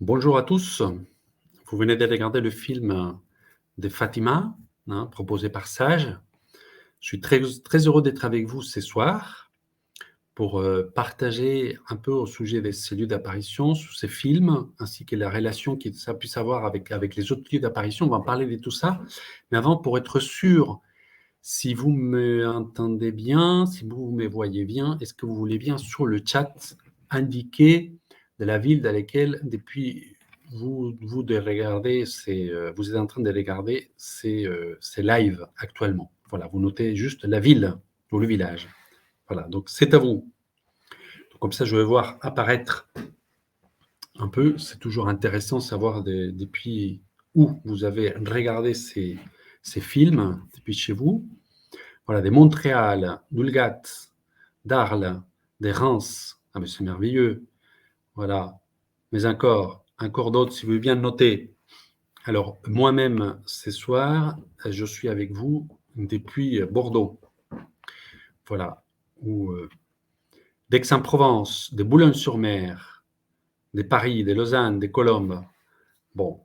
Bonjour à tous. Vous venez de regarder le film de Fatima, proposé par Sage. Je suis très heureux d'être avec vous ce soir pour partager un peu au sujet de ces lieux d'apparition, sur ces films, ainsi que la relation que ça puisse avoir avec les autres lieux d'apparition. On va parler de tout ça. Mais avant, pour être sûr, si vous m'entendez bien, si vous me voyez bien, est-ce que vous voulez bien sur le chat indiquer de la ville dans laquelle, depuis vous de regarder, vous êtes en train de regarder ces lives actuellement. Voilà, vous notez juste la ville ou le village. Voilà, donc c'est à vous. Donc, comme ça, je vais voir apparaître un peu. C'est toujours intéressant de savoir depuis où vous avez regardé ces films, depuis chez vous. Voilà, de Montréal, d'Oulgat, d'Arles, de Reims. Ah, mais c'est merveilleux. Voilà. Mais encore d'autres, si vous voulez bien noter. Alors, moi-même, ce soir, je suis avec vous depuis Bordeaux. Voilà. Ou d'Aix-en-Provence, de Boulogne-sur-Mer, de Paris, de Lausanne, de Colombes. Bon.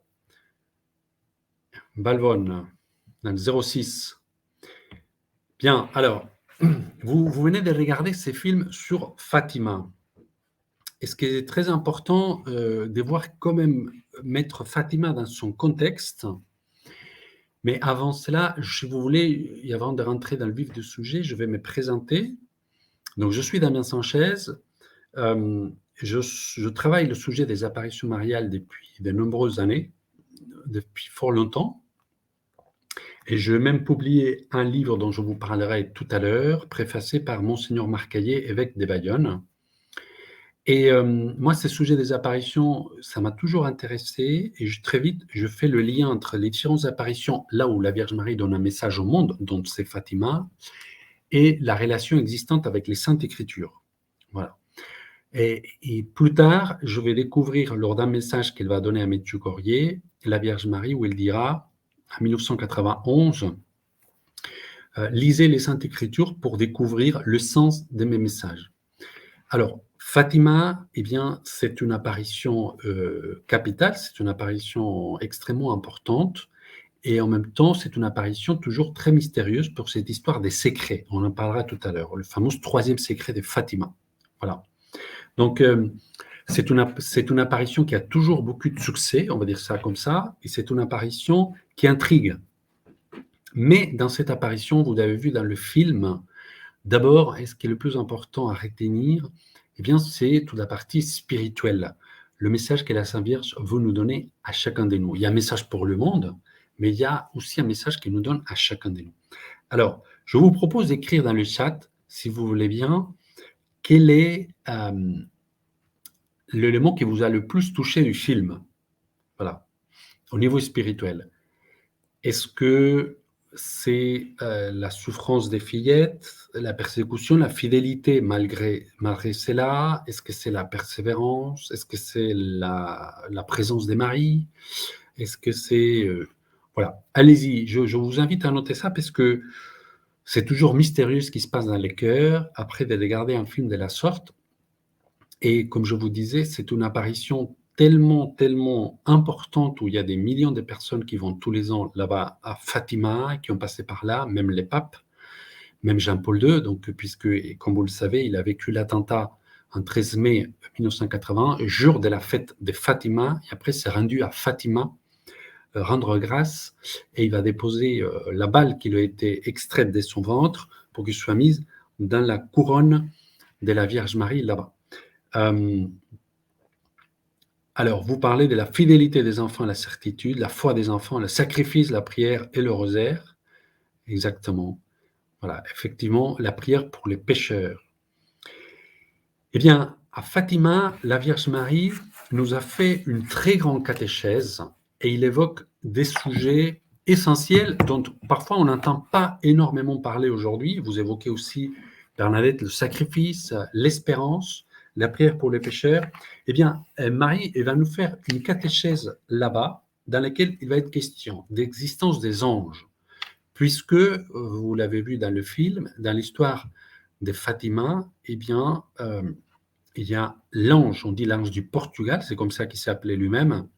Balvonne, dans le 06. Bien, alors, vous venez de regarder ces films sur Fatima. Et ce qui est très important, de voir quand même mettre Fatima dans son contexte. Mais avant cela, si vous voulez, et avant de rentrer dans le vif du sujet, je vais me présenter. Donc, je suis Damien Sanchez. Je travaille le sujet des apparitions mariales depuis de nombreuses années, depuis fort longtemps. Et je vais même publier un livre dont je vous parlerai tout à l'heure, préfacé par Monseigneur Marcaillé, évêque de Bayonne. Et moi, ce sujet des apparitions, ça m'a toujours intéressé et très vite, je fais le lien entre les différentes apparitions, là où la Vierge Marie donne un message au monde, dont c'est Fatima, et la relation existante avec les Saintes Écritures. Voilà. Et plus tard, je vais découvrir, lors d'un message qu'elle va donner à Medjugorje, la Vierge Marie, où elle dira, en 1991, lisez les Saintes Écritures pour découvrir le sens de mes messages. Alors, Fatima, eh bien, c'est une apparition capitale, c'est une apparition extrêmement importante, et en même temps, c'est une apparition toujours très mystérieuse pour cette histoire des secrets. On en parlera tout à l'heure, le fameux troisième secret de Fatima. Voilà. Donc, c'est une apparition qui a toujours beaucoup de succès, on va dire ça comme ça, et c'est une apparition qui intrigue. Mais dans cette apparition, vous avez vu dans le film, d'abord, et ce qui est le plus important à retenir, eh bien, c'est toute la partie spirituelle. Le message que la Sainte Vierge veut nous donner à chacun de nous. Il y a un message pour le monde, mais il y a aussi un message qu'elle nous donne à chacun de nous. Alors, je vous propose d'écrire dans le chat, si vous voulez bien, quel est l'élément qui vous a le plus touché du film. Voilà, au niveau spirituel. Est-ce que c'est la souffrance des fillettes, la persécution, la fidélité malgré cela? Est-ce que c'est la persévérance? Est-ce que c'est la présence des maris? Est-ce que c'est... voilà, allez-y, je vous invite à noter ça parce que c'est toujours mystérieux ce qui se passe dans les cœurs après de regarder un film de la sorte. Et comme je vous disais, c'est une apparition tellement importante où il y a des millions de personnes qui vont tous les ans là-bas à Fatima, qui ont passé par là, même les papes, même Jean-Paul II, donc, puisque, et comme vous le savez, il a vécu l'attentat en 13 mai 1980, jour de la fête de Fatima, et après s'est rendu à Fatima, rendre grâce, et il va déposer la balle qui lui a été extraite de son ventre pour qu'elle soit mise dans la couronne de la Vierge Marie là-bas. Alors, vous parlez de la fidélité des enfants, la certitude, la foi des enfants, le sacrifice, la prière et le rosaire. Exactement. Voilà, effectivement, la prière pour les pécheurs. Eh bien, à Fatima, la Vierge Marie nous a fait une très grande catéchèse et il évoque des sujets essentiels dont parfois on n'entend pas énormément parler aujourd'hui. Vous évoquez aussi, Bernadette, le sacrifice, l'espérance, la prière pour les pécheurs. Eh bien, Marie elle va nous faire une catéchèse là-bas dans laquelle il va être question d'existence des anges, puisque, vous l'avez vu dans le film, dans l'histoire de Fatima, eh bien, il y a l'ange, on dit l'ange du Portugal, c'est comme ça qu'il s'appelait lui-même,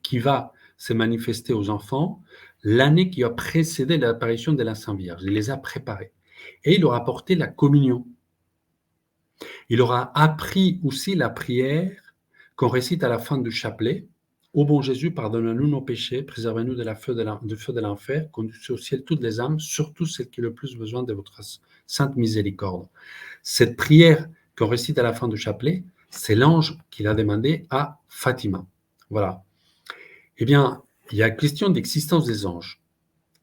qui va se manifester aux enfants l'année qui a précédé l'apparition de la Sainte Vierge. Il les a préparés. Et il leur a apporté la communion. Il leur a appris aussi la prière qu'on récite à la fin du chapelet. Ô bon Jésus, pardonne-nous nos péchés, préservez-nous du feu de l'enfer, conduisez au ciel toutes les âmes, surtout celles qui ont le plus besoin de votre sainte miséricorde. Cette prière qu'on récite à la fin du chapelet, c'est l'ange qui l'a demandé à Fatima. Voilà. Eh bien, il y a une question d'existence des anges.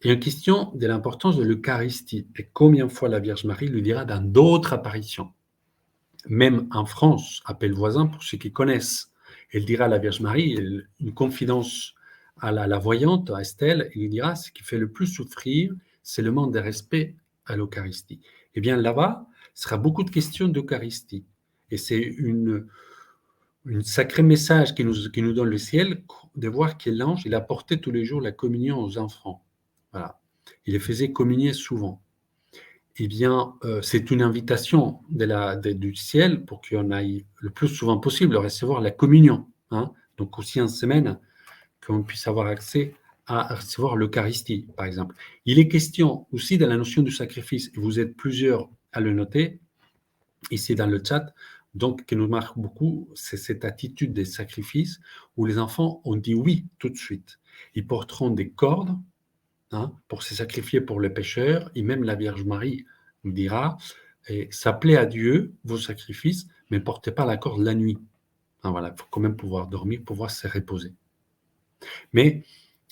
Il y a une question de l'importance de l'Eucharistie et combien de fois la Vierge Marie lui dira dans d'autres apparitions. Même en France, appel voisin pour ceux qui connaissent, elle dira à la Vierge Marie une confidence à la voyante, à Estelle, il lui dira ce qui fait le plus souffrir, c'est le manque de respect à l'Eucharistie. Eh bien là-bas, ce sera beaucoup de questions d'Eucharistie. Et c'est une sacré message qui nous donne le ciel, de voir que l'ange, il apportait tous les jours la communion aux enfants. Voilà. Il les faisait communier souvent. Eh bien, c'est une invitation du ciel pour qu'on aille le plus souvent possible recevoir la communion. Hein. Donc aussi en semaine, qu'on puisse avoir accès à recevoir l'Eucharistie, par exemple. Il est question aussi de la notion du sacrifice, et vous êtes plusieurs à le noter, ici dans le chat, donc qui nous marque beaucoup, c'est cette attitude des sacrifices où les enfants ont dit oui tout de suite. Ils porteront des cordes pour se sacrifier pour les pécheurs, et même la Vierge Marie nous dira, s'appelez à Dieu vos sacrifices, mais ne portez pas la corde la nuit. Voilà, il faut quand même pouvoir dormir, pouvoir se reposer. Mais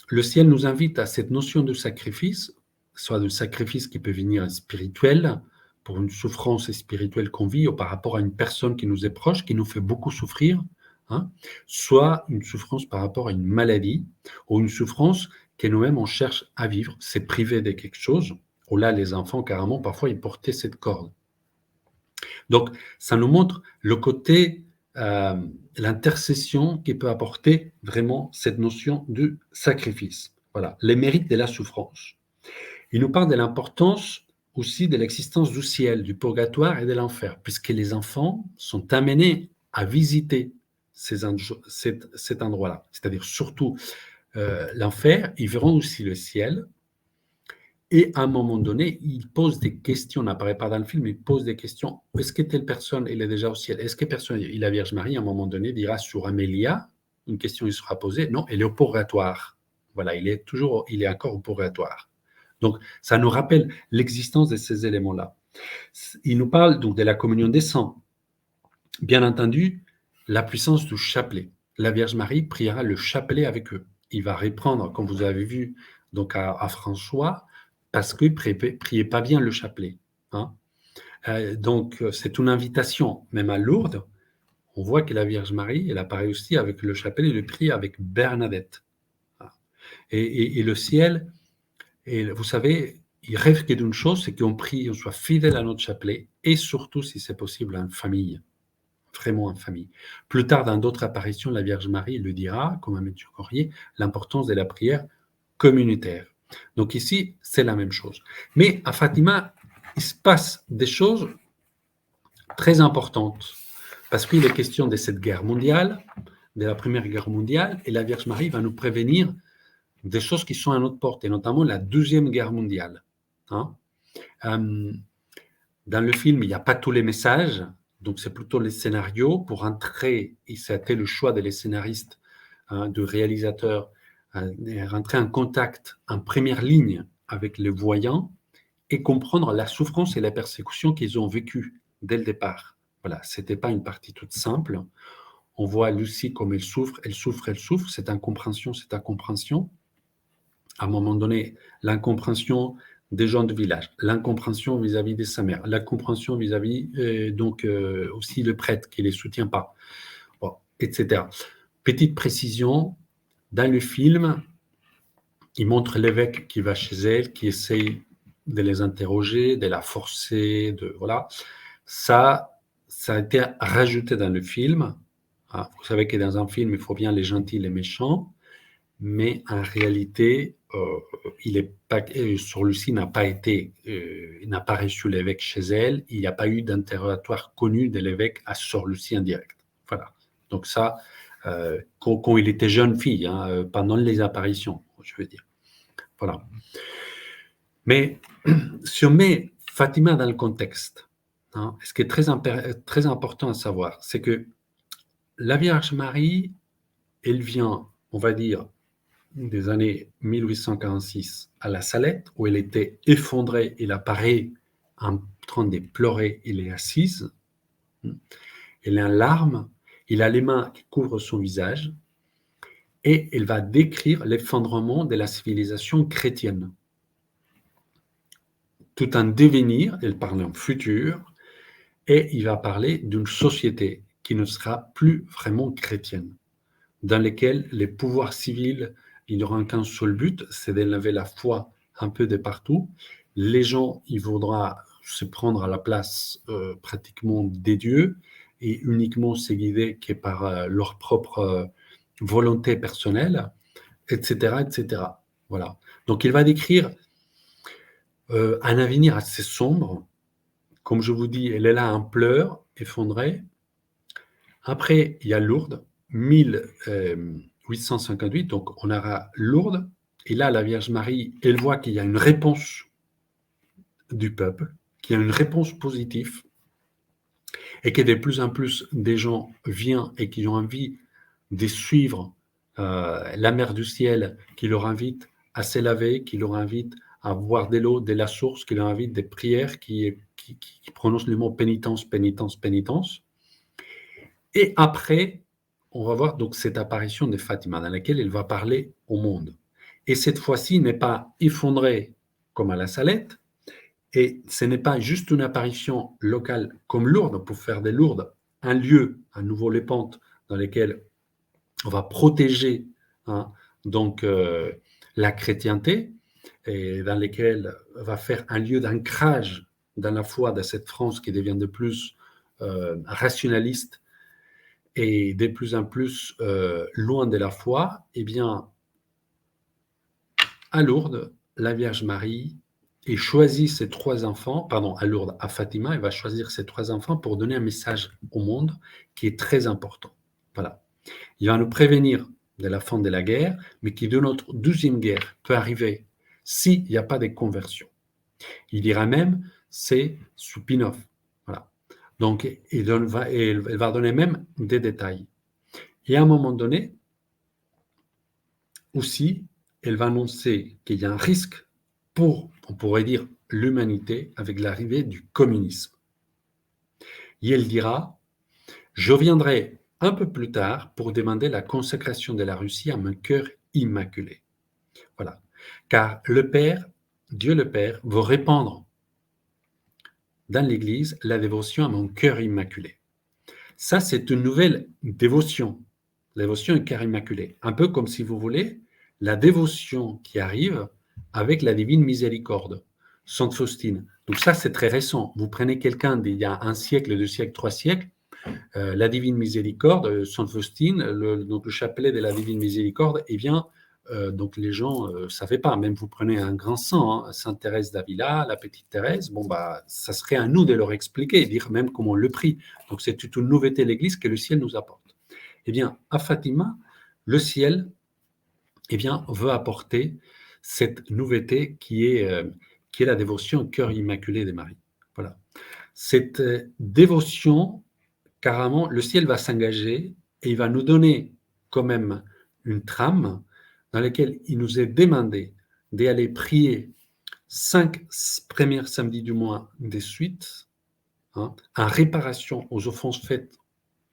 le ciel nous invite à cette notion de sacrifice, soit de sacrifice qui peut venir spirituel, pour une souffrance spirituelle qu'on vit, ou par rapport à une personne qui nous est proche, qui nous fait beaucoup souffrir, soit une souffrance par rapport à une maladie, ou une souffrance que nous-mêmes on cherche à vivre, c'est privé de quelque chose, où là les enfants carrément parfois ils portaient cette corde. Donc ça nous montre le côté, l'intercession qui peut apporter vraiment cette notion de sacrifice. Voilà, les mérites de la souffrance. Il nous parle de l'importance aussi de l'existence du ciel, du purgatoire et de l'enfer, puisque les enfants sont amenés à visiter cet endroit-là, c'est-à-dire surtout l'enfer, ils verront aussi le ciel, et à un moment donné, ils posent des questions, n'apparaît pas dans le film, mais ils posent des questions. Est-ce que telle personne, elle est déjà au ciel? Est-ce que personne, et la Vierge Marie, à un moment donné, dira sur Amélia, une question il sera posée, non, elle est au purgatoire. Voilà, il est encore au purgatoire. Donc, ça nous rappelle l'existence de ces éléments-là. Il nous parle donc de la communion des saints. Bien entendu, la puissance du chapelet. La Vierge Marie priera le chapelet avec eux. Il va reprendre, comme vous avez vu, donc à François, parce qu'il ne priait pas bien le chapelet. Donc, c'est une invitation, même à Lourdes. On voit que la Vierge Marie, elle apparaît aussi avec le chapelet, elle prie avec Bernadette. Et le ciel, et vous savez, il rêve que d'une chose, c'est qu'on prie, on soit fidèle à notre chapelet, et surtout, si c'est possible, en famille, vraiment en famille. Plus tard, dans d'autres apparitions, la Vierge Marie le dira, comme à Matthieu Corrier, l'importance de la prière communautaire. Donc ici, c'est la même chose. Mais à Fatima, il se passe des choses très importantes, parce qu'il est question de cette guerre mondiale, de la Première Guerre mondiale, et la Vierge Marie va nous prévenir des choses qui sont à notre porte, et notamment la Deuxième Guerre mondiale. Dans le film, il n'y a pas tous les messages, donc c'est plutôt les scénarios pour entrer, et c'était le choix des scénaristes, de réalisateurs, rentrer en contact en première ligne avec les voyants et comprendre la souffrance et la persécution qu'ils ont vécues dès le départ. Voilà, ce n'était pas une partie toute simple. On voit Lucie comme elle souffre, elle souffre, elle souffre, cette incompréhension, cette incompréhension. À un moment donné, l'incompréhension des gens du village, l'incompréhension vis-à-vis de sa mère, l'incompréhension vis-à-vis aussi le prêtre qui ne les soutient pas, etc. Petite précision, dans le film, il montre l'évêque qui va chez elle, qui essaye de les interroger, de la forcer, voilà. Ça a été rajouté dans le film. Vous savez que dans un film, il faut bien les gentils, les méchants. mais en réalité, Sor Lucie n'a pas reçu l'évêque chez elle. Il n'y a pas eu d'interrogatoire connu de l'évêque à Sor Lucie en direct. Voilà. Donc ça, quand il était jeune fille, pendant les apparitions, je veux dire. Voilà. Mais si on met Fatima dans le contexte, ce qui est très important à savoir, c'est que la Vierge Marie, elle vient, on va dire, des années 1846 à la Salette, où elle était effondrée, elle apparaît en train de pleurer, elle est assise, elle est en larmes, elle a les mains qui couvrent son visage, et elle va décrire l'effondrement de la civilisation chrétienne. Tout un devenir, elle parle en futur, et il va parler d'une société qui ne sera plus vraiment chrétienne, dans laquelle les pouvoirs civils, ils n'auront qu'un seul but, c'est d'élever la foi un peu de partout. Les gens, il faudra se prendre à la place pratiquement des dieux et uniquement se guider que par leur propre volonté personnelle, etc., etc. Voilà. Donc, il va décrire un avenir assez sombre. Comme je vous dis, elle est là en pleurs, effondrée. Après, il y a Lourdes, 1858, donc on aura Lourdes, et là, la Vierge Marie, elle voit qu'il y a une réponse du peuple, qu'il y a une réponse positive, et que de plus en plus des gens viennent et qui ont envie de suivre la Mère du Ciel, qui leur invite à se laver, qui leur invite à boire de l'eau de la source, qui leur invite des prières, qui prononcent le mot pénitence, pénitence, pénitence. Et après, on va voir donc cette apparition de Fatima dans laquelle elle va parler au monde. Et cette fois-ci, n'est pas effondrée comme à la Salette, et ce n'est pas juste une apparition locale comme Lourdes, pour faire de Lourdes un lieu, à nouveau les pentes, dans lesquelles on va protéger donc la chrétienté, et dans lesquelles on va faire un lieu d'ancrage dans la foi de cette France qui devient de plus rationaliste et de plus en plus loin de la foi. Eh bien, à Lourdes, la Vierge Marie choisit ses trois enfants, pardon, à Lourdes, à Fatima, elle va choisir ses trois enfants pour donner un message au monde qui est très important. Voilà. Il va nous prévenir de la fin de la guerre, mais qui de notre deuxième guerre peut arriver s'il n'y a pas de conversion. Il dira même, c'est Supinov. Voilà. Donc, elle va donner même des détails. Et à un moment donné, aussi, elle va annoncer qu'il y a un risque pour, on pourrait dire, l'humanité avec l'arrivée du communisme. Et elle dira, je viendrai un peu plus tard pour demander la consécration de la Russie à mon cœur immaculé. Voilà. Car le Père, Dieu le Père, veut répandre dans l'Église la dévotion à mon cœur immaculé. Ça, c'est une nouvelle dévotion. La dévotion au cœur immaculé. Un peu comme, si vous voulez, la dévotion qui arrive avec la divine miséricorde, Sainte Faustine. Donc ça, c'est très récent. Vous prenez quelqu'un d'il y a un siècle, 2 siècles, 3 siècles, la divine miséricorde, Sainte Faustine, donc le chapelet de la divine miséricorde, eh bien, donc les gens ne savaient pas. Même vous prenez un grand saint, Sainte Thérèse d'Avila, la petite Thérèse, bon, bah, ça serait à nous de leur expliquer, dire même comment on le prie. Donc c'est toute une nouveauté de l'Église que le ciel nous apporte. Eh bien, à Fatima, le ciel veut apporter cette nouveauté qui est la dévotion au cœur immaculé de Marie. Voilà. Cette dévotion, carrément, le ciel va s'engager et il va nous donner quand même une trame dans laquelle il nous est demandé d'aller prier 5 premiers samedis du mois de suite, en réparation aux offenses faites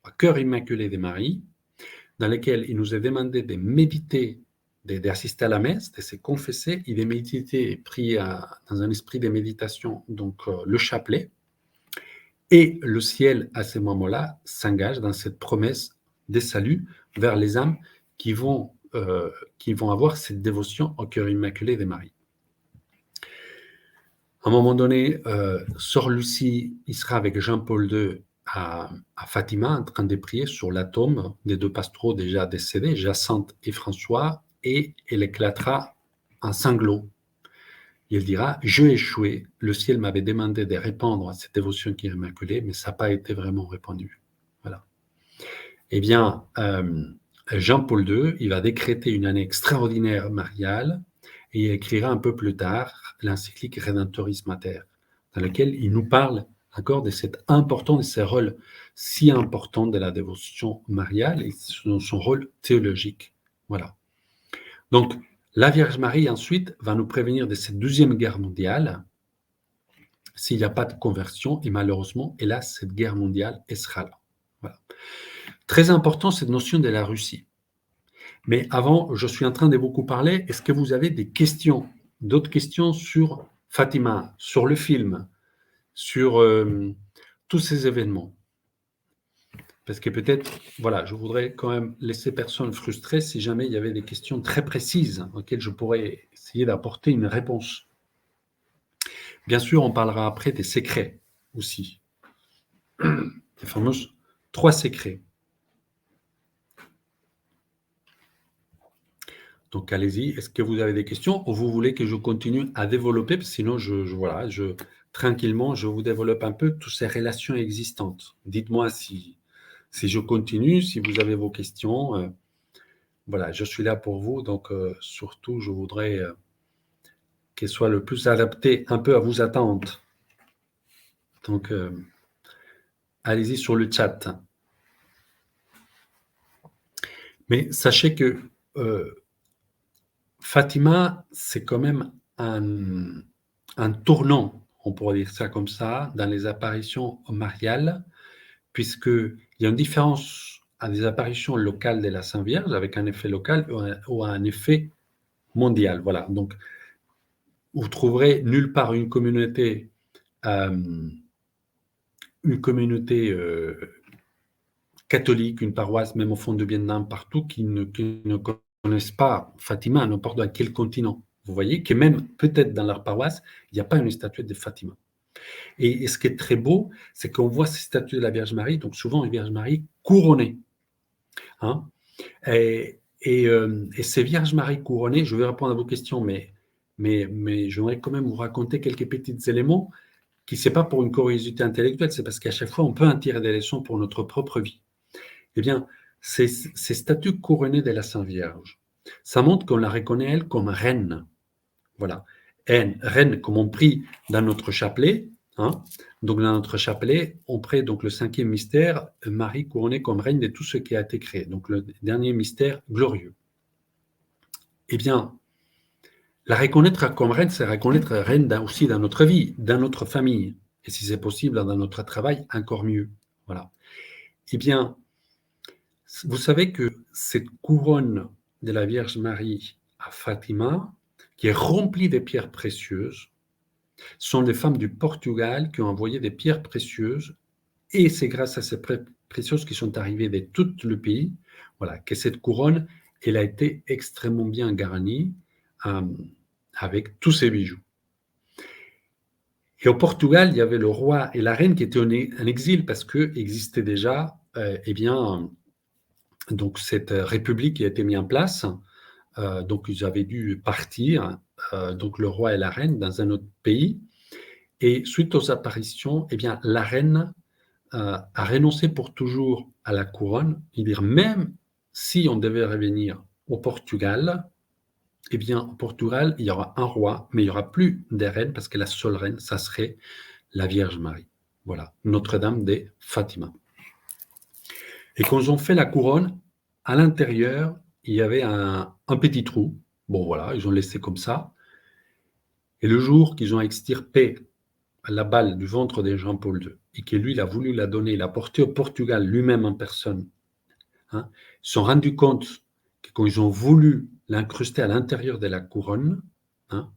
au cœur immaculé de Marie, dans lesquelles il nous est demandé de méditer, d'assister à la messe, de se confesser et de méditer et prier dans un esprit de méditation, donc le chapelet. Et le ciel, à ce moment-là, s'engage dans cette promesse de salut vers les âmes qui vont avoir cette dévotion au cœur immaculé de Marie. À un moment donné, Sor Lucie, il sera avec Jean-Paul II à Fatima en train de prier sur la tombe des deux pastoraux déjà décédés, Jacinthe et François, et elle éclatera en sanglots. Et elle dira, je échoué, le ciel m'avait demandé de répondre à cette dévotion qui est immaculée, mais ça n'a pas été vraiment répandu. Voilà. Eh bien, Jean-Paul II, il va décréter une année extraordinaire mariale et il écrira un peu plus tard l'encyclique Redemptoris Mater, dans laquelle il nous parle encore de cet important, de ce rôle si important de la dévotion mariale et son rôle théologique. Voilà. Donc, la Vierge Marie, ensuite, va nous prévenir de cette deuxième guerre mondiale, s'il n'y a pas de conversion, et malheureusement, hélas, cette guerre mondiale, elle sera là. Voilà. Très important, cette notion de la Russie. Mais avant, je suis en train de beaucoup parler. Est-ce que vous avez des questions, d'autres questions sur Fatima, sur le film, sur tous ces événements? Parce que peut-être, voilà, je voudrais quand même laisser personne frustrée si jamais il y avait des questions très précises auxquelles je pourrais essayer d'apporter une réponse. Bien sûr, on parlera après des secrets aussi. Les fameux 3 secrets. Donc allez-y, est-ce que vous avez des questions ou vous voulez que je continue à développer? Parce que sinon, voilà, tranquillement, je vous développe un peu toutes ces relations existantes. Dites-moi si je continue, si vous avez vos questions. Voilà, je suis là pour vous. Donc surtout, je voudrais qu'elle soit le plus adaptée un peu à vos attentes. Donc allez-y sur le chat. Mais sachez que Fatima, c'est quand même un tournant, on pourrait dire ça comme ça, dans les apparitions mariales, puisqu'il y a une différence à des apparitions locales de la Sainte Vierge, avec un effet local ou un effet mondial. Voilà. Donc, vous trouverez nulle part une communauté catholique, une paroisse, même au fond du Vietnam, partout, qui ne connaissent pas Fatima à n'importe dans quel continent. Vous voyez que même peut-être dans leur paroisse, il n'y a pas une statuette de Fatima. Et ce qui est très beau, c'est qu'on voit ces statues de la Vierge Marie, donc souvent une Vierge Marie couronnée. Hein, et ces Vierges Marie couronnées, je vais répondre à vos questions, mais j'aimerais quand même vous raconter quelques petits éléments qui, ce n'est pas pour une curiosité intellectuelle, c'est parce qu'à chaque fois, on peut en tirer des leçons pour notre propre vie. Eh bien, ces statues couronnées de la Sainte Vierge, ça montre qu'on la reconnaît, elle, comme reine. Voilà. Reine, comme on prie dans notre chapelet. Hein. Donc, dans notre chapelet, on prie donc le 5e mystère, Marie couronnée comme reine de tout ce qui a été créé. Donc, le dernier mystère glorieux. Eh bien, la reconnaître comme reine, c'est reconnaître reine aussi dans notre vie, dans notre famille. Et si c'est possible, dans notre travail, encore mieux. Voilà. Eh bien, vous savez que cette couronne de la Vierge Marie à Fatima, qui est remplie de pierres précieuses, sont des femmes du Portugal qui ont envoyé des pierres précieuses, et c'est grâce à ces pierres précieuses qui sont arrivées de tout le pays, voilà, que cette couronne, elle a été extrêmement bien garnie avec tous ces bijoux. Et au Portugal, il y avait le roi et la reine qui étaient en exil parce qu'existait déjà, eh bien, donc cette république qui a été mise en place. Donc ils avaient dû partir, donc le roi et la reine, dans un autre pays. Et suite aux apparitions, eh bien, la reine a renoncé pour toujours à la couronne. C'est-à-dire, même si on devait revenir au Portugal, eh bien, au Portugal, il y aura un roi, mais il n'y aura plus de reine, parce que la seule reine, ça serait la Vierge Marie. Voilà, Notre-Dame de Fatima. Et quand ils ont fait la couronne, à l'intérieur, il y avait un petit trou. Bon, voilà, ils ont laissé comme ça. Et le jour qu'ils ont extirpé la balle du ventre de Jean-Paul II, et que lui, il a voulu la donner, il l'a portée au Portugal lui-même en personne, hein, ils se sont rendus compte que quand ils ont voulu l'incruster à l'intérieur de la couronne, hein,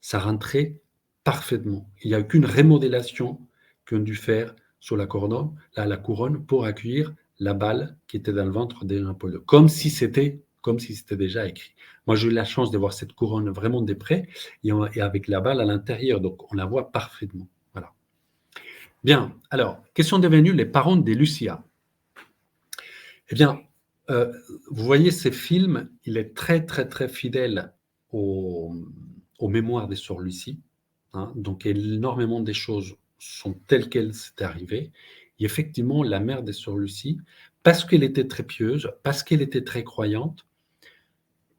ça rentrait parfaitement. Il n'y a aucune remodélation qu'ils ont dû faire sur la couronne pour accueillir la balle qui était dans le ventre de Jean-Paul II, comme si c'était déjà écrit. Moi, j'ai eu la chance de voir cette couronne vraiment de près, et avec la balle à l'intérieur, donc on la voit parfaitement. Voilà. Bien, alors, quels sont devenus les parents de Lucia? Eh bien, Vous voyez, ces films, il est très, très, très fidèle aux aux mémoires des sœurs Lucie, hein, donc énormément des choses sont telles quelles c'est arrivé et effectivement, la mère des sœurs Lucie, parce qu'elle était très pieuse, parce qu'elle était très croyante,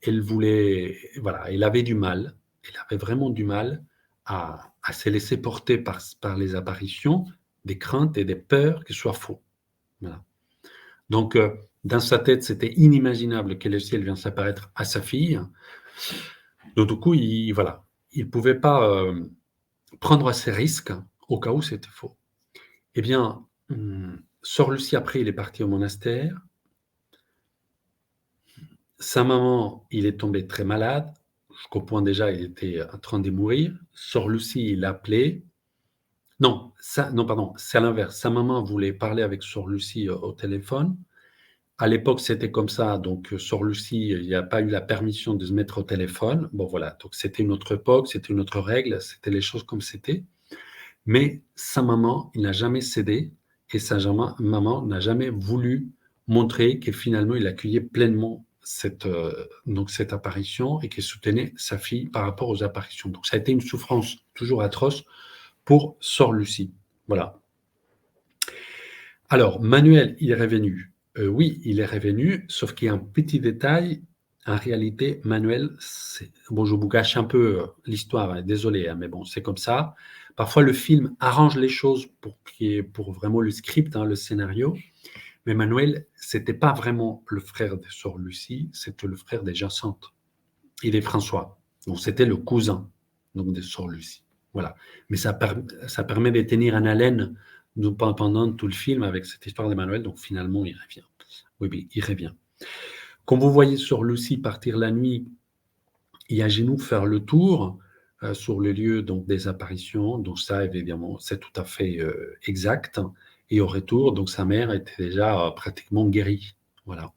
elle voulait voilà, elle avait du mal, elle avait vraiment du mal à se laisser porter par les apparitions, des craintes et des peurs que ce soit faux. Voilà. Donc, dans sa tête, c'était inimaginable que le ciel vienne s'apparaître à sa fille. Donc, du coup, il voilà, il pouvait pas, prendre ces risques au cas où c'était faux. Eh bien, sœur Lucie, après, il est parti au monastère. Sa maman, il est tombé très malade, jusqu'au point déjà, il était en train de mourir. Sœur Lucie, il l'appelait. Non, pardon, c'est à l'inverse. Sa maman voulait parler avec sœur Lucie, au téléphone. À l'époque, c'était comme ça, donc sœur Lucie, il n'y a pas eu la permission de se mettre au téléphone. Bon voilà, donc c'était une autre époque, c'était une autre règle, c'était les choses comme c'était. Mais sa maman, il n'a jamais cédé et sa maman n'a jamais voulu montrer que finalement il accueillait pleinement cette apparition et qu'il soutenait sa fille par rapport aux apparitions. Donc ça a été une souffrance toujours atroce pour sœur Lucie. Voilà. Alors, Manuel, il est revenu. Oui, il est revenu, sauf qu'il y a un petit détail. En réalité, Manuel, bon, je vous gâche un peu l'histoire, hein, désolé, hein, mais bon, c'est comme ça. Parfois, le film arrange les choses pour vraiment le script, hein, le scénario. Mais Manuel, c'était pas vraiment le frère de sœur Lucie, c'était le frère de Jacinthe et de François. Donc, c'était le cousin donc, de sœur Lucie. Voilà. Mais ça permet de tenir en haleine pendant tout le film avec cette histoire d'Emmanuel. Donc, finalement, il revient. Oui, oui, il revient. Quand vous voyez sœur Lucie partir la nuit et à genoux faire le tour sur le lieu donc, des apparitions, donc ça, évidemment, c'est tout à fait exact. Et au retour, donc sa mère était déjà pratiquement guérie. Voilà.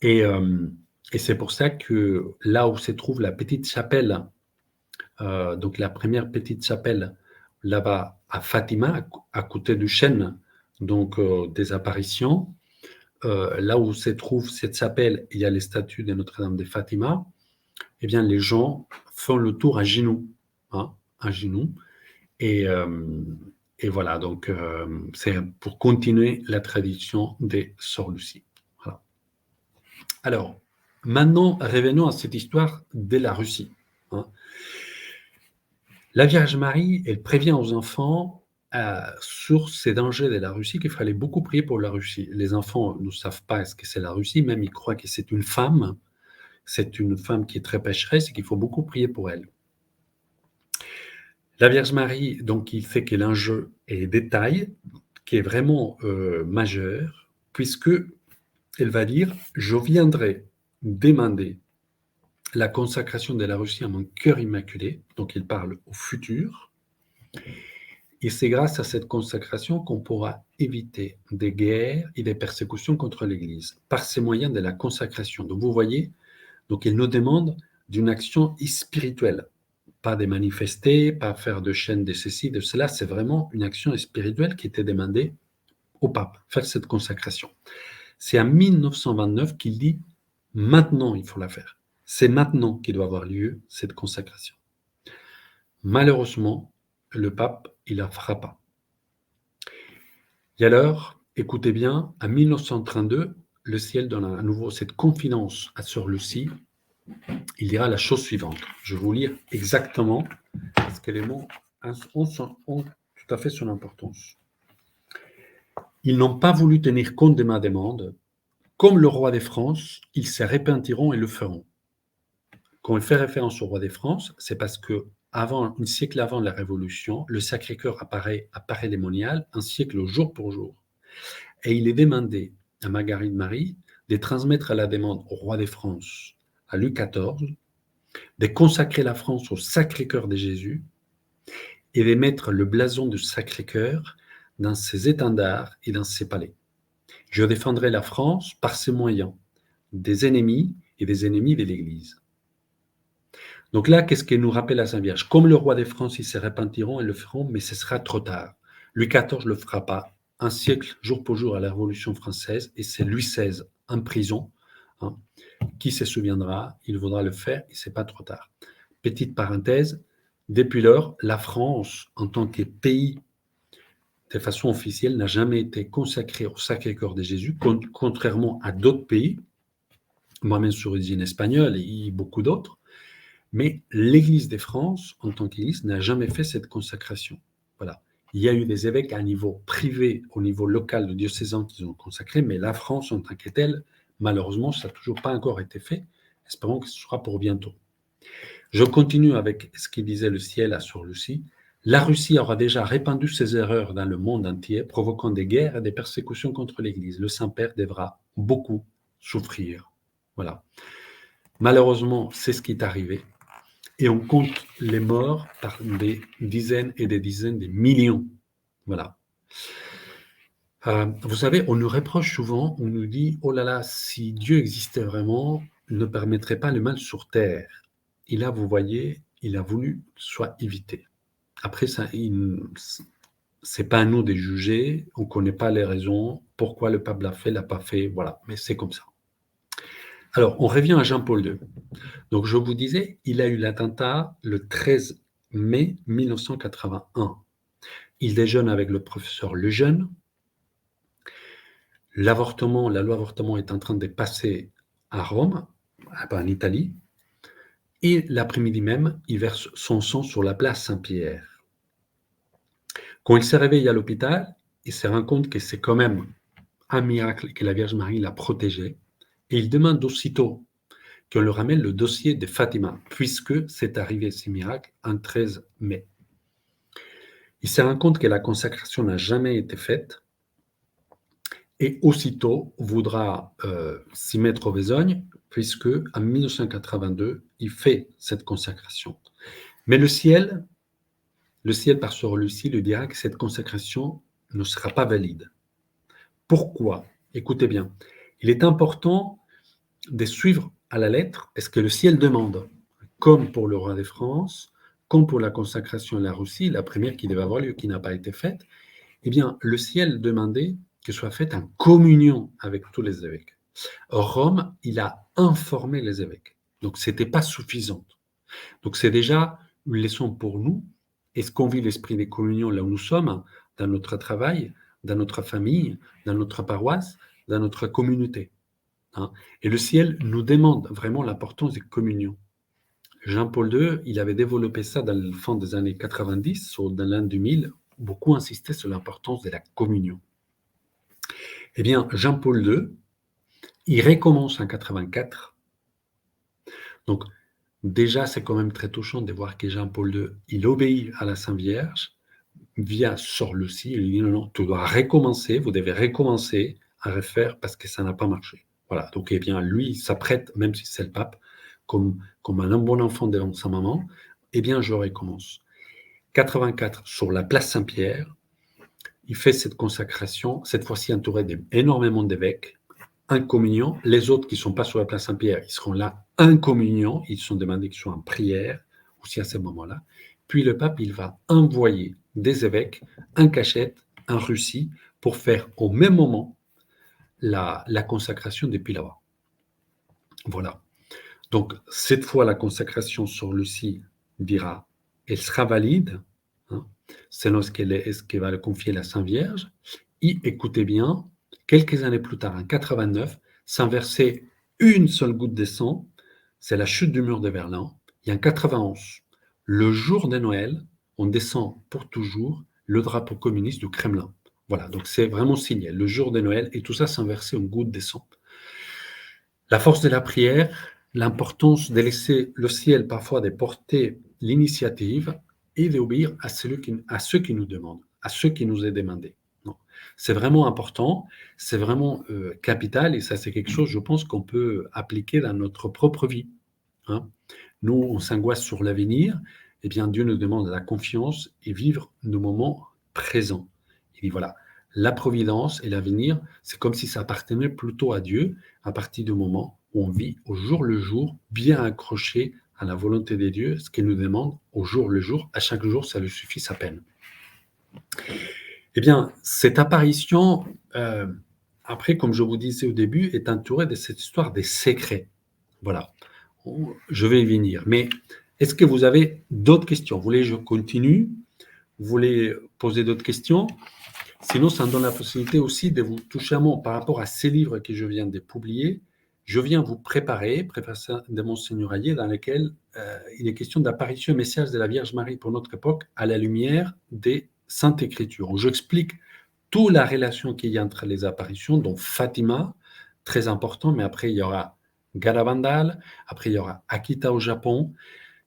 Et, euh, et c'est pour ça que là où se trouve la petite chapelle, donc la première petite chapelle là-bas à Fatima, à côté du chêne, donc des apparitions, là où se trouve cette chapelle, il y a les statues de Notre-Dame de Fatima, eh bien les gens font le tour à genoux, hein, à genoux. Et, euh, et voilà, donc c'est pour continuer la tradition des Sœurs Lucie. Voilà. Alors, maintenant, revenons à cette histoire de la Russie. Hein. La Vierge Marie, elle prévient aux enfants sur ces dangers de la Russie qu'il fallait beaucoup prier pour la Russie. Les enfants ne savent pas ce que c'est la Russie, même ils croient que c'est une femme qui est très pécheresse et qu'il faut beaucoup prier pour elle. La Vierge Marie, donc, il fait que l'enjeu est détail, qui est vraiment majeur, puisque elle va dire « Je viendrai demander la consacration de la Russie à mon cœur immaculé », donc il parle au futur, et c'est grâce à cette consacration qu'on pourra éviter des guerres et des persécutions contre l'Église, par ces moyens de la consacration. Donc vous voyez, donc il nous demande d'une action spirituelle, pas de manifester, pas faire de chaîne de ceci, de cela, c'est vraiment une action spirituelle qui était demandée au pape, faire cette consacration. C'est en 1929 qu'il dit maintenant il faut la faire. C'est maintenant qu'il doit avoir lieu cette consacration. Malheureusement, le pape, il la fera pas. Et alors, écoutez bien, en 1932, le ciel donne à nouveau cette confidence à Sœur Lucie. Il dira la chose suivante. Je vais vous lire exactement parce que les mots ont tout à fait son importance. Ils n'ont pas voulu tenir compte de ma demande. Comme le roi des France, ils se repentiront et le feront. Quand il fait référence au roi des France, c'est parce que un siècle avant la Révolution, le Sacré-Cœur apparaît à Paray-les-Moniales, un siècle jour pour jour. Et il est demandé à Marguerite Marie de transmettre la demande au roi des France, à Louis XIV, de consacrer la France au Sacré-Cœur de Jésus et de mettre le blason du Sacré-Cœur dans ses étendards et dans ses palais. Je défendrai la France par ses moyens, des ennemis et des ennemis de l'Église. Donc là, qu'est-ce que nous rappelle la Sainte Vierge? Comme le roi de France, ils se repentiront et le feront, mais ce sera trop tard. Louis XIV ne le fera pas. Un siècle, jour pour jour, à la Révolution française, et c'est Louis XVI en prison. Hein. Qui se souviendra, il voudra le faire et c'est pas trop tard. Petite parenthèse, depuis lors, la France, en tant que pays de façon officielle, n'a jamais été consacrée au Sacré-Cœur de Jésus, contrairement à d'autres pays, moi-même sur origine espagnole et beaucoup d'autres, mais l'Église de France, en tant qu'Église, n'a jamais fait cette consacration. Voilà. Il y a eu des évêques à niveau privé, au niveau local de diocésain qui ont consacré, mais la France, en tant que telle, malheureusement, ça n'a toujours pas encore été fait. Espérons que ce sera pour bientôt. Je continue avec ce qu'il disait le ciel à Sœur Lucie. La Russie aura déjà répandu ses erreurs dans le monde entier, provoquant des guerres et des persécutions contre l'Église. Le Saint-Père devra beaucoup souffrir. Voilà. Malheureusement, c'est ce qui est arrivé. Et on compte les morts par des dizaines et des dizaines de millions. Voilà. Vous savez, on nous reproche souvent, on nous dit, oh là là, si Dieu existait vraiment, il ne permettrait pas le mal sur terre. Et là, vous voyez, il a voulu que ce soit évité. Après, c'est pas à nous de juger, on ne connaît pas les raisons, pourquoi le pape l'a fait, l'a pas fait, voilà, mais c'est comme ça. Alors, on revient à Jean-Paul II. Donc, je vous disais, il a eu l'attentat le 13 mai 1981. Il déjeune avec le professeur Lejeune. L'avortement, la loi avortement est en train de passer à Rome, en Italie. Et l'après-midi même, il verse son sang sur la place Saint-Pierre. Quand il se réveille à l'hôpital, il se rend compte que c'est quand même un miracle que la Vierge Marie l'a protégé. Et il demande aussitôt qu'on lui ramène le dossier de Fatima, puisque c'est arrivé ce miracle en 13 mai. Il se rend compte que la consacration n'a jamais été faite et aussitôt voudra s'y mettre aux besognes, puisque en 1982, il fait cette consacration. Mais le ciel par Sœur Lucie lui dira que cette consacration ne sera pas valide. Pourquoi? Écoutez bien, il est important de suivre à la lettre ce que le ciel demande, comme pour le roi de France, comme pour la consacration à la Russie, la première qui devait avoir lieu, qui n'a pas été faite. Eh bien, le ciel demandait que soit faite en communion avec tous les évêques. Rome, il a informé les évêques. Donc, ce n'était pas suffisant. Donc, c'est déjà une leçon pour nous. Est-ce qu'on vit l'esprit des communions là où nous sommes, dans notre travail, dans notre famille, dans notre paroisse, dans notre communauté? Hein? Et le ciel nous demande vraiment l'importance des communions. Jean-Paul II, il avait développé ça dans le fin des années 90, ou dans l'an 2000, beaucoup insisté sur l'importance de la communion. Eh bien, Jean-Paul II, il recommence en 84. Donc, déjà, c'est quand même très touchant de voir que Jean-Paul II, il obéit à la Sainte Vierge via Sœur Lucie. Il lui dit non, tu dois recommencer, vous devez recommencer à refaire parce que ça n'a pas marché. Voilà, donc eh bien, lui, il s'apprête, même si c'est le pape, comme un bon enfant devant sa maman, eh bien, je recommence. 84, sur la place Saint-Pierre, il fait cette consacration, cette fois-ci entouré d'énormément d'évêques, en communion. Les autres qui ne sont pas sur la place Saint-Pierre, ils seront là en communion, ils sont demandés qu'ils soient en prière, aussi à ce moment-là. Puis le pape, il va envoyer des évêques en cachette, en Russie, pour faire au même moment la consacration depuis là-bas. Voilà. Donc, cette fois, la consacration sur Lucie dira, elle sera valide, hein, selon ce qu'elle va le confier la Sainte Vierge. Et écoutez bien, quelques années plus tard, en 89, sans verser une seule goutte de sang, c'est la chute du mur de Berlin. Et en 91, le jour de Noël, on descend pour toujours le drapeau communiste du Kremlin. Voilà, donc c'est vraiment signé, le jour de Noël, et tout ça sans verser une goutte de sang. La force de la prière, l'importance de laisser le ciel parfois de porter l'initiative et d'obéir à ceux qui nous demandent, à ceux qui nous est demandé. Non. C'est vraiment important, c'est vraiment capital, et ça c'est quelque chose, je pense, qu'on peut appliquer dans notre propre vie. Hein. Nous, on s'angoisse sur l'avenir, eh bien Dieu nous demande la confiance et vivre nos moments présents. Il dit voilà, la providence et l'avenir, c'est comme si ça appartenait plutôt à Dieu à partir du moment où on vit au jour le jour, bien accroché à la volonté de Dieu, ce qu'il nous demande au jour le jour, à chaque jour, ça lui suffit sa peine. Eh bien, cette apparition après, comme je vous disais au début, est entouré de cette histoire des secrets. Voilà. Je vais y venir. Mais est-ce que vous avez d'autres questions? Vous voulez que je continue? Vous voulez poser d'autres questions? Sinon, ça me donne la possibilité aussi de vous toucher un mot par rapport à ces livres que je viens de publier. Je viens vous préparer, Préface de Monseigneur Hayet, dans lequel il est question d'apparition et message de la Vierge Marie pour notre époque à la lumière des Saintes Écritures. J'explique toute la relation qu'il y a entre les apparitions, dont Fatima, très important, mais après il y aura Garavandal, après il y aura Akita au Japon,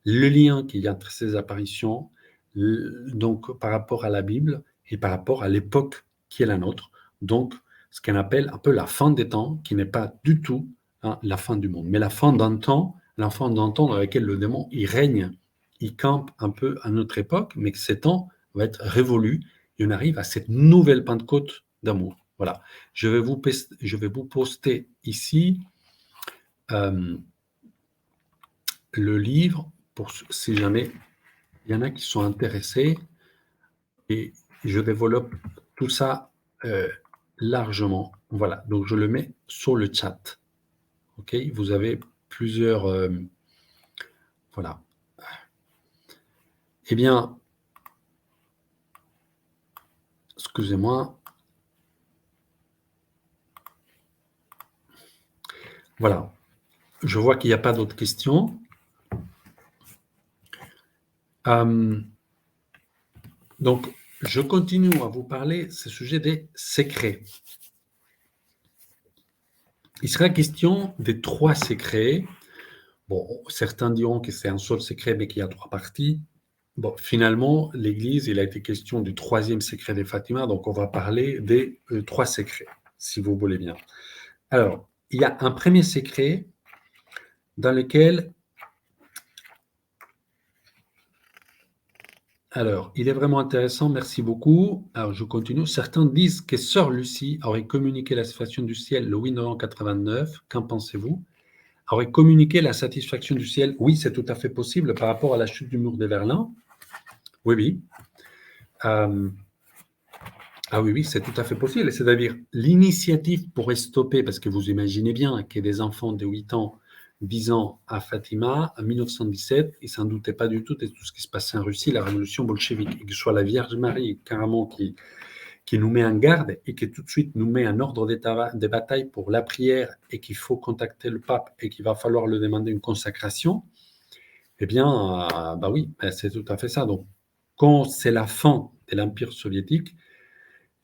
le lien qu'il y a entre ces apparitions, donc par rapport à la Bible et par rapport à l'époque qui est la nôtre, donc ce qu'on appelle un peu la fin des temps, qui n'est pas du tout la fin du monde, mais la fin d'un temps, la fin d'un temps dans lequel le démon il règne, il campe un peu à notre époque, mais que ces temps va être révolu et on arrive à cette nouvelle Pentecôte d'amour. Voilà. Je vais vous poster ici le livre pour si jamais il y en a qui sont intéressés et je développe tout ça largement. Voilà, donc je le mets sur le chat. Ok, vous avez plusieurs. Voilà. Eh bien, excusez-moi. Voilà. Je vois qu'il n'y a pas d'autres questions. Donc, je continue à vous parler ce sujet des secrets. Il sera question des 3 secrets. Bon, certains diront que c'est un seul secret, mais qu'il y a 3 parties. Bon, finalement, l'Église, il a été question du 3e secret des Fatima, donc on va parler des 3 secrets, si vous voulez bien. Alors, il y a un premier secret dans lequel... Alors, il est vraiment intéressant, merci beaucoup. Alors, je continue. Certains disent que Sœur Lucie aurait communiqué la satisfaction du ciel le 8 novembre 89. Qu'en pensez-vous? Aurait communiqué la satisfaction du ciel? Oui, c'est tout à fait possible par rapport à la chute du mur de Berlin. Oui, oui. Ah oui, oui, c'est tout à fait possible. C'est-à-dire, l'initiative pourrait stopper, parce que vous imaginez bien que des enfants de 8 ans, 10 ans à Fatima, en 1917, ils ne s'en doutaient pas du tout de tout ce qui se passait en Russie, la révolution bolchevique, et que ce soit la Vierge Marie, carrément, qui nous met en garde et qui tout de suite nous met un ordre de bataille pour la prière et qu'il faut contacter le pape et qu'il va falloir lui demander une consacration, eh bien, bah oui, c'est tout à fait ça. Donc, quand c'est la fin de l'Empire soviétique,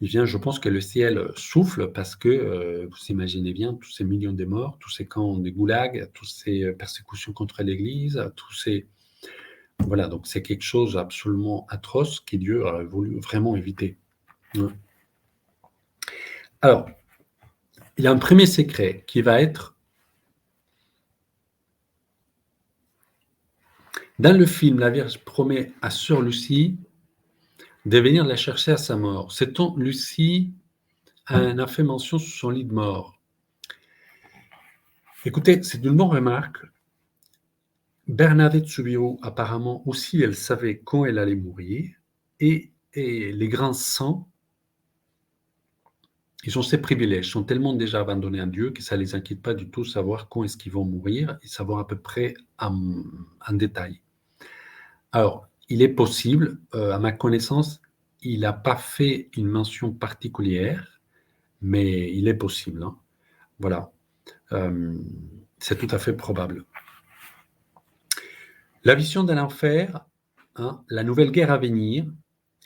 eh bien, je pense que le ciel souffle parce que, vous imaginez bien, tous ces millions de morts, tous ces camps de goulag, toutes ces persécutions contre l'Église, tous ces... Voilà, donc c'est quelque chose absolument atroce que Dieu a voulu vraiment éviter. Alors, il y a un premier secret qui va être... Dans le film, la Vierge promet à Sœur Lucie de venir la chercher à sa mort. Sait-on, Lucie en a fait mention sur son lit de mort. Écoutez, c'est une bonne remarque. Bernadette Soubirous, apparemment aussi, elle savait quand elle allait mourir. Et les grands saints, ils ont ces privilèges, ils sont tellement déjà abandonnés à Dieu que ça ne les inquiète pas du tout savoir quand est-ce qu'ils vont mourir et savoir à peu près en détail. Alors, il est possible, à ma connaissance, il n'a pas fait une mention particulière, mais il est possible. Hein. Voilà. C'est tout à fait probable. La vision de l'enfer, la nouvelle guerre à venir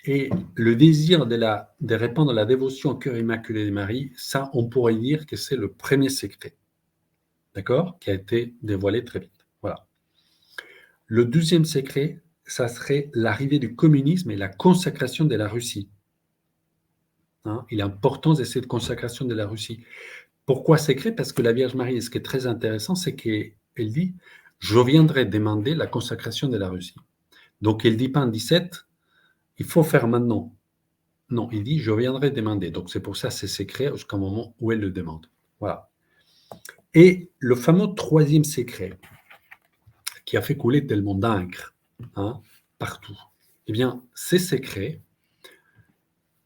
et le désir de répandre la dévotion au cœur immaculé de Marie, ça, on pourrait dire que c'est le premier secret, d'accord, qui a été dévoilé très vite. Voilà. Le deuxième secret, ça serait l'arrivée du communisme et la consacration de la Russie. Il est important de cette consacration de la Russie. Pourquoi secret? Parce que la Vierge Marie, ce qui est très intéressant, c'est qu'elle dit « Je viendrai demander la consacration de la Russie ». Donc, elle ne dit pas en 17, il faut faire maintenant. Non, il dit « Je viendrai demander ». Donc, c'est pour ça c'est secret jusqu'au moment où elle le demande. Voilà. Et le fameux troisième secret qui a fait couler tellement d'encre partout, eh bien, ces secrets,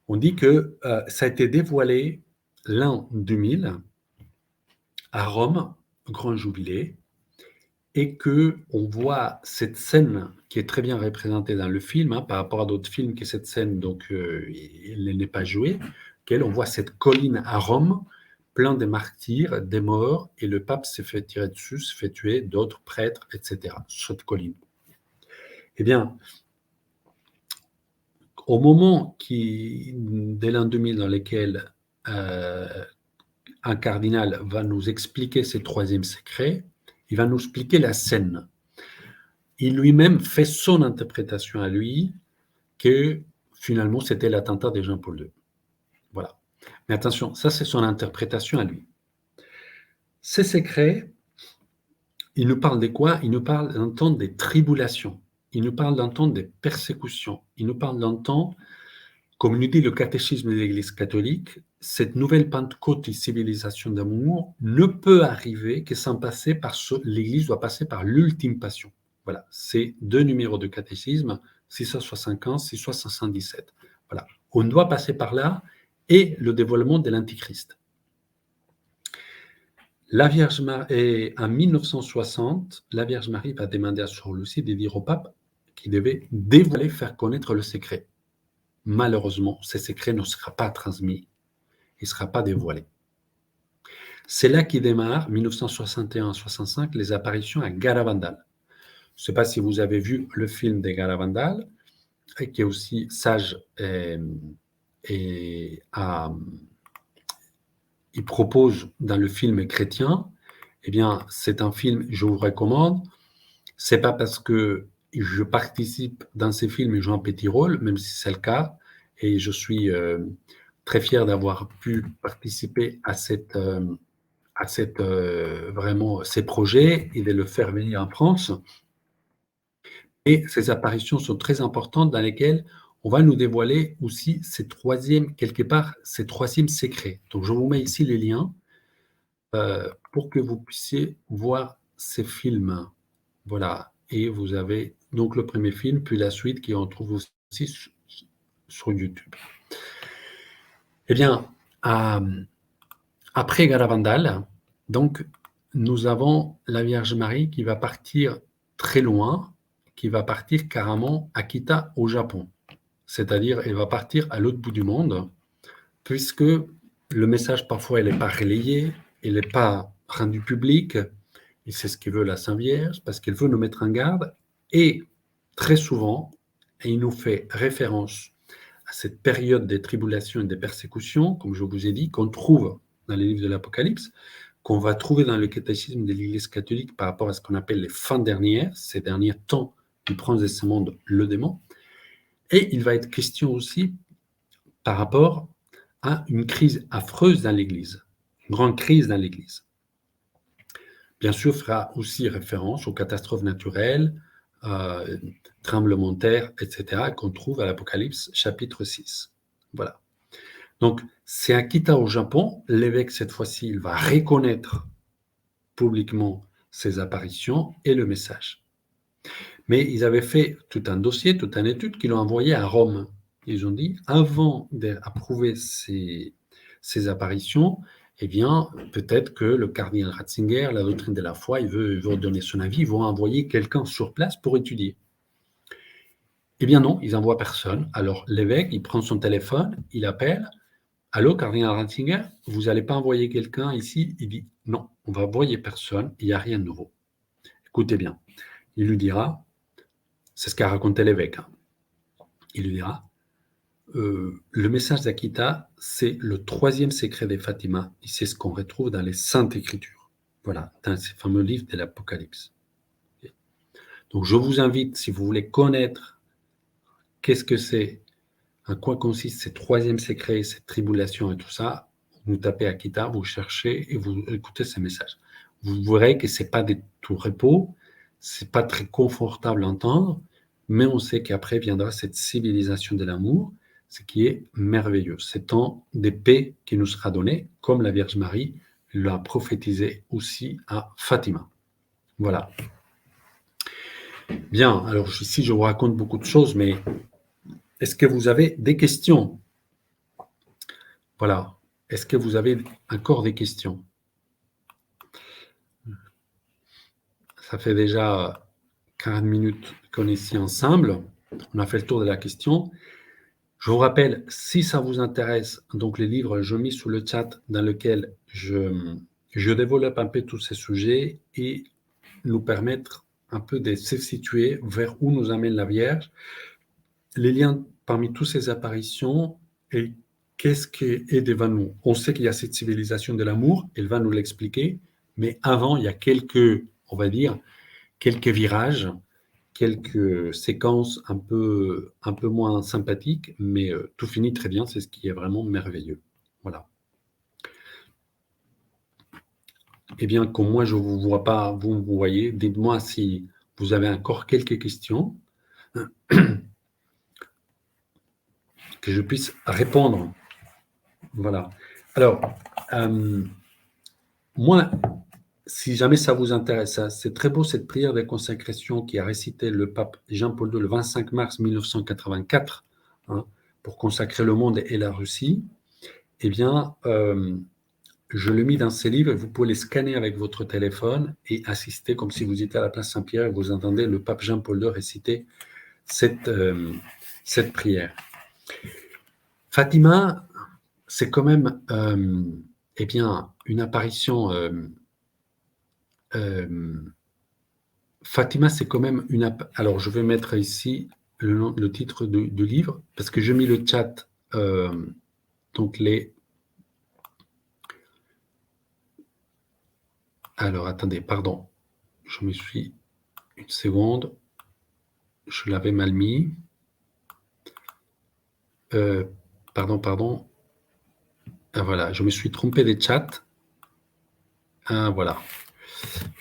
on dit que ça a été dévoilé l'an 2000 à Rome, grand jubilé, et qu'on voit cette scène qui est très bien représentée dans le film, hein, par rapport à d'autres films, que cette scène, donc, elle n'est pas jouée, on voit cette colline à Rome, plein de martyrs, des morts, et le pape s'est fait tirer dessus, se fait tuer, d'autres prêtres, etc., sur cette colline. Eh bien, au moment dès l'an 2000, dans lequel un cardinal va nous expliquer ce troisième secret, il va nous expliquer la scène. Il lui-même fait son interprétation à lui, que finalement c'était l'attentat de Jean-Paul II. Voilà. Mais attention, ça c'est son interprétation à lui. Ces secrets, il nous parle de quoi? Il nous parle d'un temps des tribulations. Il nous parle d'un temps des persécutions. Il nous parle d'un temps, comme nous dit le catéchisme de l'Église catholique, cette nouvelle Pentecôte et civilisation d'amour ne peut arriver que sans passer par l'Église doit passer par l'ultime passion. Voilà, c'est 2 numéros de catéchisme, 675, 677. Voilà, on doit passer par là et le dévoilement de l'Antichrist. La Vierge Marie, en 1960, la Vierge Marie va demander à Sor Lucie de dire au pape qu'il devait dévoiler, faire connaître le secret. Malheureusement, ce secret ne sera pas transmis, il ne sera pas dévoilé. C'est là qui démarre, 1961-65, les apparitions à Garavandal. Je ne sais pas si vous avez vu le film de Garavandal, qui est aussi sage il propose dans le film chrétien. Eh bien, c'est un film, je vous recommande. C'est pas parce que je participe dans ces films et joue un petit rôle, même si c'est le cas, et je suis très fier d'avoir pu participer à vraiment ces projets et de le faire venir en France. Et ces apparitions sont très importantes dans lesquelles on va nous dévoiler aussi quelque part, ces troisièmes secrets. Donc, je vous mets ici les liens pour que vous puissiez voir ces films. Voilà. Et vous avez donc le premier film, puis la suite qui on trouve aussi sur YouTube. Eh bien, après Garavandal, donc, nous avons la Vierge Marie qui va partir très loin, qui va partir carrément à Akita au Japon. C'est-à-dire, elle va partir à l'autre bout du monde, puisque le message, parfois, il n'est pas relayé, il n'est pas rendu public, et c'est ce que veut la Sainte Vierge, parce qu'elle veut nous mettre en garde, et très souvent, il nous fait référence à cette période des tribulations et des persécutions, comme je vous ai dit, qu'on trouve dans les livres de l'Apocalypse, qu'on va trouver dans le catéchisme de l'Église catholique par rapport à ce qu'on appelle les fins dernières, ces derniers temps du prince de ce monde, le démon. Et il va être question aussi par rapport à une crise affreuse dans l'Église, une grande crise dans l'Église. Bien sûr, fera aussi référence aux catastrophes naturelles, tremblements de terre, etc., qu'on trouve à l'Apocalypse chapitre 6. Voilà. Donc, c'est Akita au Japon. L'évêque, cette fois-ci, il va reconnaître publiquement ces apparitions et le message. Mais ils avaient fait tout un dossier, toute une étude qu'ils ont envoyé à Rome. Ils ont dit, avant d'approuver ces apparitions, eh bien, peut-être que le cardinal Ratzinger, la doctrine de la foi, il veut donner son avis, ils vont envoyer quelqu'un sur place pour étudier. Eh bien non, ils n'envoient personne. Alors l'évêque, il prend son téléphone, il appelle, « Allô, cardinal Ratzinger, vous n'allez pas envoyer quelqu'un ici ?» Il dit, « Non, on va envoyer personne, il n'y a rien de nouveau. » Écoutez bien, il lui dira, c'est ce qu'a raconté l'évêque, hein. Il lui dira, le message d'Akita, c'est le troisième secret des Fatima, et c'est ce qu'on retrouve dans les Saintes Écritures, voilà, dans ces fameux livres de l'Apocalypse. Donc je vous invite, si vous voulez connaître qu'est-ce que c'est, en quoi consiste ces troisièmes secrets, ces tribulations et tout ça, vous tapez Akita, vous cherchez et vous écoutez ces messages. Vous verrez que ce n'est pas de tout repos, ce n'est pas très confortable à entendre, mais on sait qu'après viendra cette civilisation de l'amour, ce qui est merveilleux. C'est temps de paix qui nous sera donné, comme la Vierge Marie l'a prophétisé aussi à Fatima. Voilà. Bien, alors ici je vous raconte beaucoup de choses, mais est-ce que vous avez des questions? Voilà. Est-ce que vous avez encore des questions? Ça fait déjà 40 minutes qu'on est ici ensemble. On a fait le tour de la question. Je vous rappelle, si ça vous intéresse, donc les livres, je mets sous le chat dans lequel je développe un peu tous ces sujets et nous permettre un peu de se situer vers où nous amène la Vierge, les liens parmi toutes ces apparitions et qu'est-ce qui est devant nous. On sait qu'il y a cette civilisation de l'amour, elle va nous l'expliquer, mais avant, il y a quelques, on va dire, quelques virages, quelques séquences un peu moins sympathiques, mais tout finit très bien, c'est ce qui est vraiment merveilleux. Voilà. Eh bien, comme moi, je ne vous vois pas, vous me voyez, dites-moi si vous avez encore quelques questions, que je puisse répondre. Voilà. Alors, moi, si jamais ça vous intéresse, c'est très beau cette prière de consécration qui a récité le pape Jean-Paul II le 25 mars 1984, hein, pour consacrer le monde et la Russie. Eh bien, je le mis dans ces livres, vous pouvez les scanner avec votre téléphone et assister comme si vous étiez à la place Saint-Pierre et vous entendez le pape Jean-Paul II réciter cette prière. Fatima, c'est quand même eh bien, une apparition. Fatima, c'est quand même une. Alors, je vais mettre ici le titre du livre parce que j'ai mis le chat. Donc, les. Alors, attendez, pardon. Je me suis. Une seconde. Je l'avais mal mis. Pardon. Ah, voilà, je me suis trompé des chats. Ah, voilà.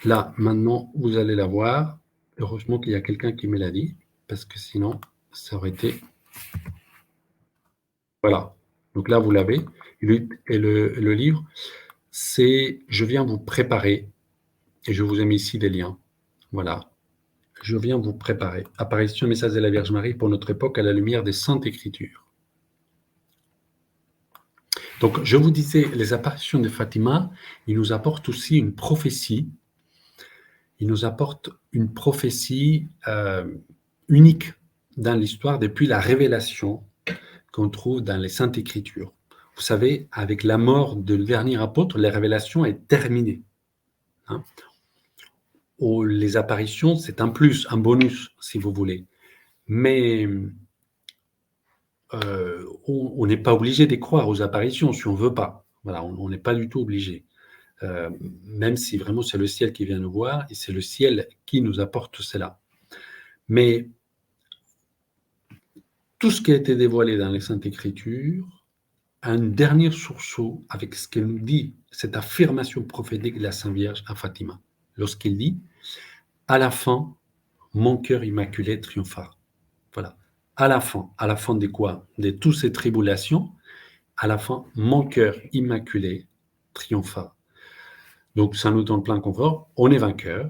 Là, maintenant, vous allez la voir. Heureusement qu'il y a quelqu'un qui me l'a dit, parce que sinon, ça aurait été... Voilà. Donc là, vous l'avez. Et le livre, c'est « Je viens vous préparer ». Et je vous ai mis ici des liens. Voilà. Je viens vous préparer. Apparition et message de la Vierge Marie pour notre époque à la lumière des Saintes Écritures. Donc, je vous disais, les apparitions de Fatima, ils nous apportent aussi une prophétie. Ils nous apportent une prophétie unique dans l'histoire depuis la révélation qu'on trouve dans les Saintes Écritures. Vous savez, avec la mort du dernier apôtre, la révélation est terminée. Hein. Les apparitions, c'est un plus, un bonus, si vous voulez. Mais on n'est pas obligé d'y croire aux apparitions si on ne veut pas. Voilà, on n'est pas du tout obligé. Même si vraiment c'est le ciel qui vient nous voir et c'est le ciel qui nous apporte cela. Mais tout ce qui a été dévoilé dans les Saintes Écritures a un dernier sursaut avec ce qu'elle nous dit, cette affirmation prophétique de la Sainte Vierge à Fatima, lorsqu'elle dit « À la fin, mon cœur immaculé triomphera ». Voilà. À la fin de quoi? De toutes ces tribulations, à la fin, mon cœur immaculé triomphera. Donc, ça nous donne plein confort. On est vainqueur.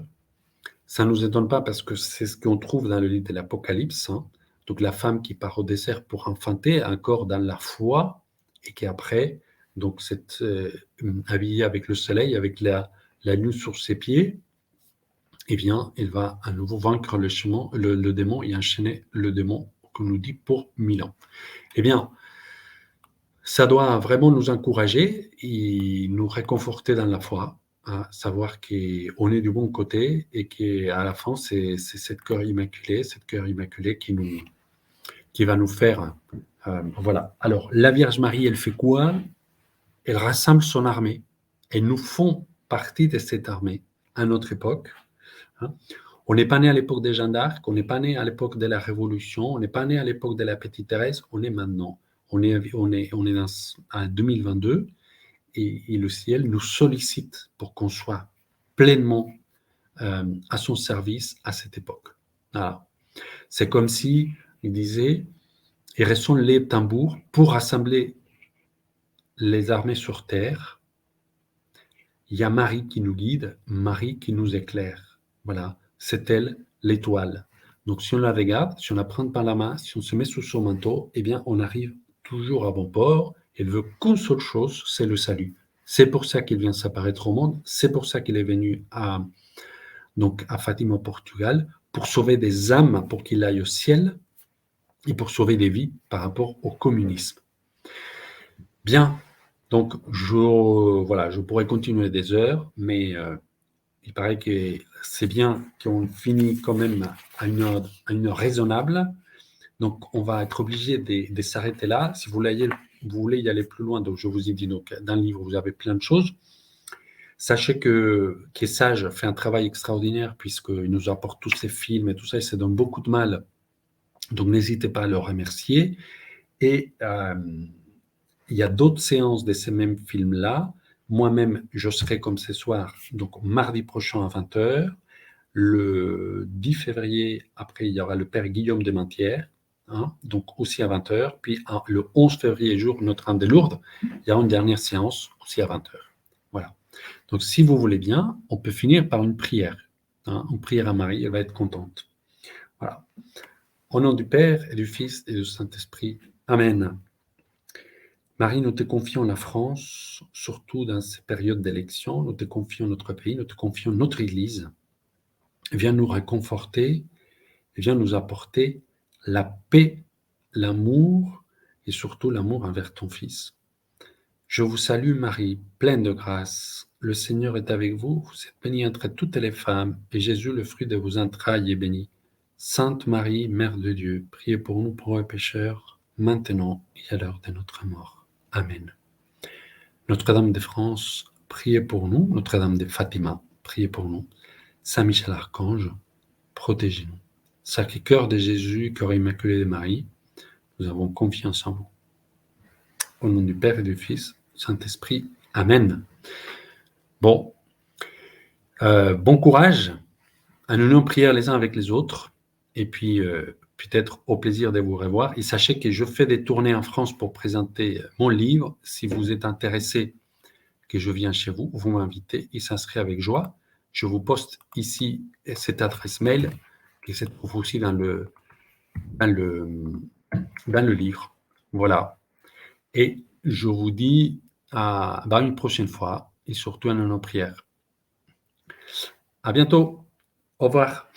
Ça ne nous étonne pas parce que c'est ce qu'on trouve dans le livre de l'Apocalypse. Hein. Donc, la femme qui part au désert pour enfanter, encore dans la foi, et qui après, donc, c'est habillée avec le soleil, avec la lune sur ses pieds, eh bien, elle va à nouveau vaincre le démon et enchaîner le démon qu'on nous dit pour 1000 ans. Eh bien, ça doit vraiment nous encourager et nous réconforter dans la foi, à savoir qu'on est du bon côté et qu'à la fin, c'est cette cœur immaculé qui va nous faire. Voilà. Alors, la Vierge Marie, elle fait quoi? Elle rassemble son armée. Et nous font partie de cette armée à notre époque. Hein. On n'est pas né à l'époque des Jeanne d'Arc, on n'est pas né à l'époque de la Révolution, on n'est pas né à l'époque de la Petite Thérèse, on est maintenant. On est en 2022 et le ciel nous sollicite pour qu'on soit pleinement à son service à cette époque. Voilà. C'est comme si il disait, et ressonne les tambours pour rassembler les armées sur terre. Il y a Marie qui nous guide, Marie qui nous éclaire. Voilà, c'est elle l'étoile. Donc si on la regarde, si on la prend par la main, si on se met sous son manteau, eh bien on arrive toujours à bon port Il veut qu'une seule chose, c'est le salut. C'est pour ça qu'il vient s'apparaître au monde. C'est pour ça qu'il est venu donc à Fatima, au Portugal, pour sauver des âmes, pour qu'il aille au ciel et pour sauver des vies par rapport au communisme. Bien, donc je pourrais continuer des heures, mais il paraît que c'est bien qu'on finit quand même à une heure raisonnable. Donc, on va être obligé de s'arrêter là. Si vous voulez y aller plus loin, donc je vous ai dit, donc, dans le livre, vous avez plein de choses. Sachez que Sage fait un travail extraordinaire puisqu'il nous apporte tous ces films et tout ça, il se donne beaucoup de mal. Donc, n'hésitez pas à le remercier. Et il y a d'autres séances de ces mêmes films-là. Moi-même, je serai comme ce soir, donc mardi prochain à 20h. Le 10 février, après, il y aura le Père Guillaume de Mentières, donc aussi à 20h. Puis le 11 février, jour Notre-Dame de Lourdes, il y aura une dernière séance aussi à 20h. Voilà. Donc, si vous voulez bien, on peut finir par une prière. Une prière à Marie, elle va être contente. Voilà. Au nom du Père et du Fils et du Saint-Esprit. Amen. Marie, nous te confions la France, surtout dans ces périodes d'élection. Nous te confions notre pays, nous te confions notre Église. Viens nous réconforter, viens nous apporter la paix, l'amour et surtout l'amour envers ton Fils. Je vous salue Marie, pleine de grâce. Le Seigneur est avec vous. Vous êtes bénie entre toutes les femmes et Jésus, le fruit de vos entrailles, est béni. Sainte Marie, Mère de Dieu, priez pour nous pauvres pécheurs, maintenant et à l'heure de notre mort. Amen. Notre-Dame de France, priez pour nous. Notre-Dame de Fatima, priez pour nous. Saint Michel Archange, protégez-nous. Sacré-Cœur de Jésus, cœur immaculé de Marie, nous avons confiance en vous. Au nom du Père et du Fils, Saint-Esprit. Amen. Bon, bon courage. À nous prier les uns avec les autres. Et puis, peut-être au plaisir de vous revoir. Et sachez que je fais des tournées en France pour présenter mon livre. Si vous êtes intéressé que je viens chez vous, vous m'invitez et ça serait avec joie. Je vous poste ici cette adresse mail qui se trouve aussi dans le livre. Voilà. Et je vous dis à une prochaine fois et surtout à nos prières. À bientôt. Au revoir.